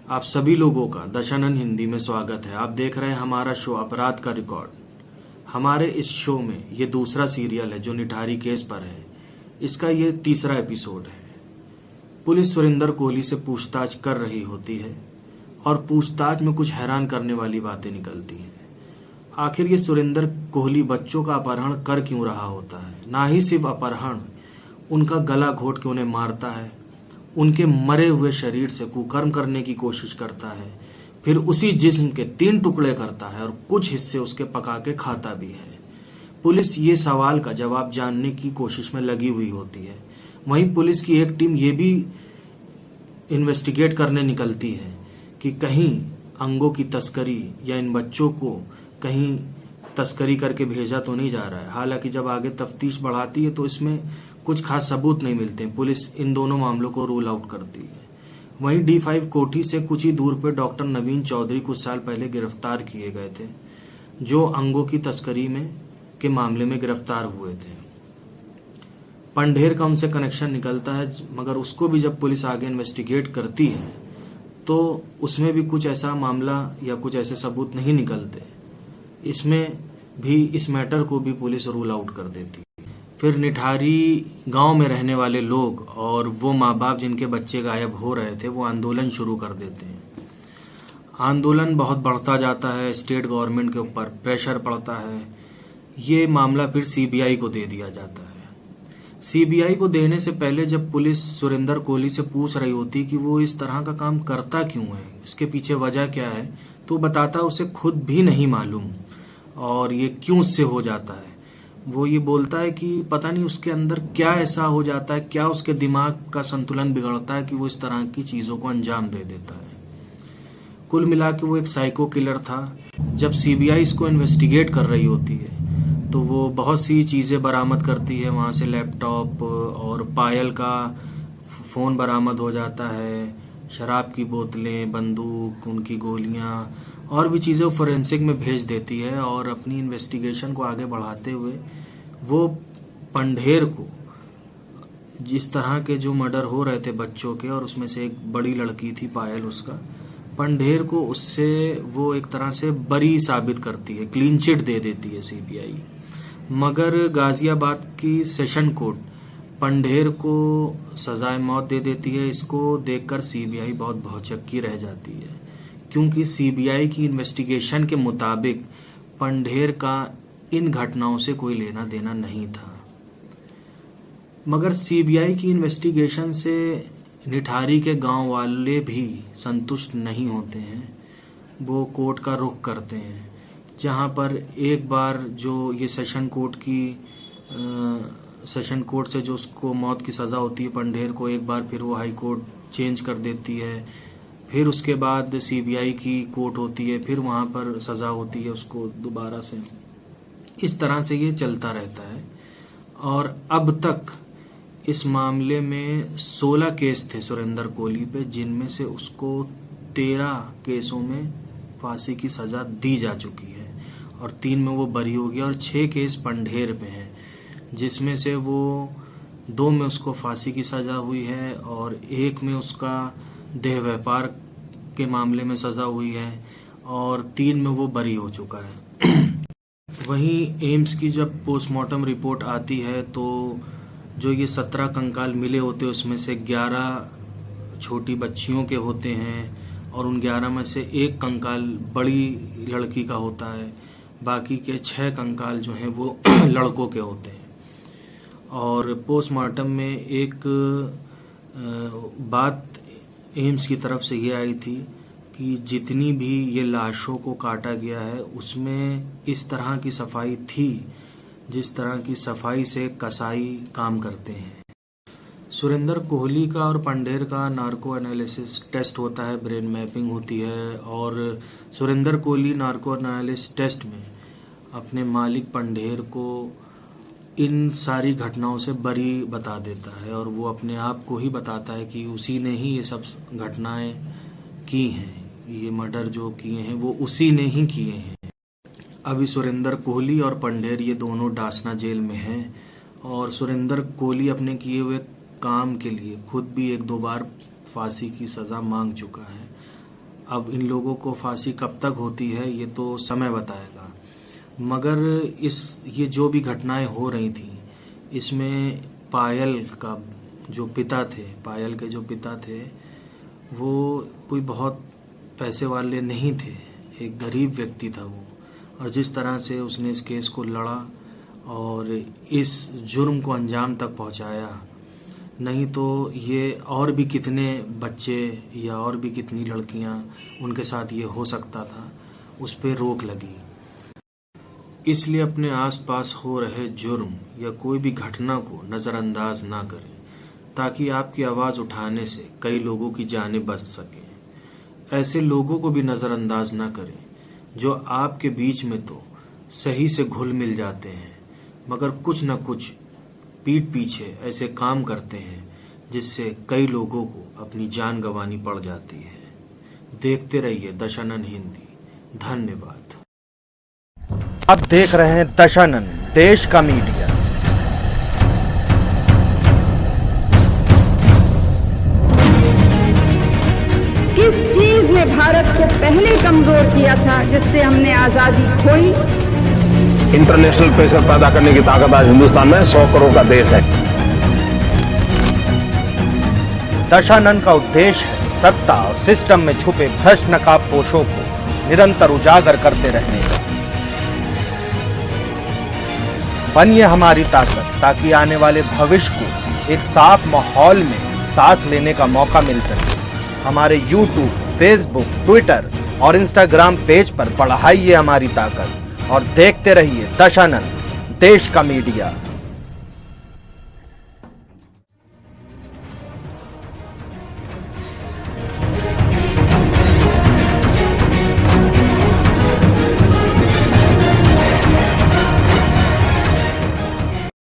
आप सभी लोगों का दशानन हिंदी में स्वागत है। आप देख रहे हैं हमारा शो अपराध का रिकॉर्ड। हमारे इस शो में ये दूसरा सीरियल है जो निठारी केस पर है। इसका ये तीसरा एपिसोड है। पुलिस सुरेंद्र कोहली से पूछताछ कर रही होती है और पूछताछ में कुछ हैरान करने वाली बातें निकलती हैं। आखिर ये सुरेंद्र कोहली बच्चों का अपहरण कर क्यों रहा होता है? ना ही सिर्फ अपहरण, उनका गला घोट के उन्हें मारता है, उनके मरे हुए शरीर से कुकर्म करने की कोशिश करता है, फिर उसी जिस्म के 3 टुकड़े करता है और कुछ हिस्से उसके पका के खाता भी है। पुलिस ये सवाल का जवाब जानने की कोशिश में लगी हुई होती है। वहीं पुलिस की एक टीम ये भी इन्वेस्टिगेट करने निकलती है कि कहीं अंगों की तस्करी या इन बच्चों को कहीं तस्करी करके भेजा तो नहीं जा रहा है। हालांकि जब आगे तफ्तीश बढ़ाती है तो इसमें कुछ खास सबूत नहीं मिलते। पुलिस इन दोनों मामलों को रूल आउट करती है। वहीं D5 कोठी से कुछ ही दूर पर डॉक्टर नवीन चौधरी कुछ साल पहले गिरफ्तार किए गए थे, जो अंगों की तस्करी के मामले में गिरफ्तार हुए थे। पंढेर का उनसे कनेक्शन निकलता है, मगर उसको भी जब पुलिस आगे इन्वेस्टिगेट करती है तो उसमें भी कुछ ऐसा मामला या कुछ ऐसे सबूत नहीं निकलते। इसमें भी इस मैटर को भी पुलिस रूल आउट कर देती है। फिर निठारी गांव में रहने वाले लोग और वो माँ बाप जिनके बच्चे गायब हो रहे थे वो आंदोलन शुरू कर देते हैं। आंदोलन बहुत बढ़ता जाता है, स्टेट गवर्नमेंट के ऊपर प्रेशर पड़ता है। ये मामला फिर CBI को दे दिया जाता है। CBI को देने से पहले जब पुलिस सुरेंद्र कोहली से पूछ रही होती कि वो इस तरह का काम करता क्यों है, इसके पीछे वजह क्या है, तो बताता उसे खुद भी नहीं मालूम और ये क्यों उससे हो जाता है। वो ये बोलता है कि पता नहीं उसके अंदर क्या ऐसा हो जाता है, क्या उसके दिमाग का संतुलन बिगड़ता है कि वो इस तरह की चीजों को अंजाम दे देता है। कुल मिला के वो एक साइको किलर था। जब CBI इसको इन्वेस्टिगेट कर रही होती है तो वो बहुत सी चीजें बरामद करती है। वहां से लैपटॉप और पायल का फोन बरामद हो जाता है, शराब की बोतलें, बंदूक, उनकी गोलियां और भी चीज़ें फोरेंसिक में भेज देती है। और अपनी इन्वेस्टिगेशन को आगे बढ़ाते हुए वो पंढेर को, जिस तरह के जो मर्डर हो रहे थे बच्चों के और उसमें से एक बड़ी लड़की थी पायल, उसका पंढेर को उससे वो एक तरह से बरी साबित करती है, क्लीन चिट दे देती है CBI। मगर गाजियाबाद की सेशन कोर्ट पंढेर को सजाए मौत दे देती है। इसको देखकर CBI बहुत भौचक्की रह जाती है, क्योंकि CBI की इन्वेस्टिगेशन के मुताबिक पंढेर का इन घटनाओं से कोई लेना देना नहीं था। मगर CBI की इन्वेस्टिगेशन से निठारी के गांव वाले भी संतुष्ट नहीं होते हैं। वो कोर्ट का रुख करते हैं, जहां पर एक बार जो ये सेशन कोर्ट से जो उसको मौत की सजा होती है पंढेर को, एक बार फिर वो हाई कोर्ट चेंज कर देती है। फिर उसके बाद CBI की कोर्ट होती है, फिर वहां पर सजा होती है उसको दोबारा से। इस तरह से ये चलता रहता है। और अब तक इस मामले में 16 केस थे सुरेंद्र कोहली पे, जिनमें से उसको 13 केसों में फांसी की सजा दी जा चुकी है और 3 में वो बरी हो गया। और 6 केस पंढेर पे हैं, जिसमें से वो 2 में उसको फांसी की सजा हुई है और 1 में उसका देह व्यापार के मामले में सजा हुई है और 3 में वो बरी हो चुका है। वहीं एम्स की जब पोस्टमार्टम रिपोर्ट आती है तो जो ये 17 कंकाल मिले होते हैं उसमें से 11 छोटी बच्चियों के होते हैं और उन 11 में से 1 कंकाल बड़ी लड़की का होता है। बाकी के 6 कंकाल जो हैं वो लड़कों के होते हैं। और पोस्टमार्टम में एक बात एम्स की तरफ से ये आई थी कि जितनी भी ये लाशों को काटा गया है उसमें इस तरह की सफाई थी जिस तरह की सफाई से कसाई काम करते हैं। सुरेंद्र कोहली का और पंढेर का नार्को एनालिसिस टेस्ट होता है, ब्रेन मैपिंग होती है और Surendra Kohli narco analysis test में अपने मालिक पंढेर को इन सारी घटनाओं से बरी बता देता है और वो अपने आप को ही बताता है कि उसी ने ही ये सब घटनाएं की हैं, ये मर्डर जो किए हैं वो उसी ने ही किए हैं। अभी सुरेंद्र कोहली और पंढेर ये दोनों डासना जेल में हैं और सुरेंद्र कोहली अपने किए हुए काम के लिए खुद भी 1-2 बार फांसी की सजा मांग चुका है। अब इन लोगों को फांसी कब तक होती है ये तो समय बताएगा, मगर ये जो भी घटनाएं हो रही थी इसमें पायल का जो पिता थे, पायल के जो पिता थे वो कोई बहुत पैसे वाले नहीं थे, एक गरीब व्यक्ति था वो। और जिस तरह से उसने इस केस को लड़ा और इस जुर्म को अंजाम तक पहुंचाया, नहीं तो ये और भी कितने बच्चे या और भी कितनी लड़कियां उनके साथ ये हो सकता था, उस पर रोक लगी। इसलिए अपने आसपास हो रहे जुर्म या कोई भी घटना को नज़रअंदाज ना करें, ताकि आपकी आवाज़ उठाने से कई लोगों की जानें बच सकें। ऐसे लोगों को भी नज़रअंदाज ना करें जो आपके बीच में तो सही से घुल मिल जाते हैं, मगर कुछ न कुछ पीठ पीछे ऐसे काम करते हैं जिससे कई लोगों को अपनी जान गंवानी पड़ जाती है। देखते रहिए दशानन हिंदी। धन्यवाद। आप देख रहे हैं दशानन, देश का मीडिया। किस चीज ने भारत को पहले कमजोर किया था जिससे हमने आजादी खोई? इंटरनेशनल प्रेशर पैदा करने की ताकत आज हिंदुस्तान में 100 करोड़ का देश है। दशानन का उद्देश्य है सत्ता और सिस्टम में छुपे भ्रष्ट नकाबपोशों को निरंतर उजागर करते रहने का। बनिए हमारी ताकत, ताकि आने वाले भविष्य को एक साफ माहौल में सांस लेने का मौका मिल सके। हमारे YouTube, Facebook, Twitter और Instagram पेज पर बढ़ाइए हमारी ताकत और देखते रहिए दशानन, देश का मीडिया।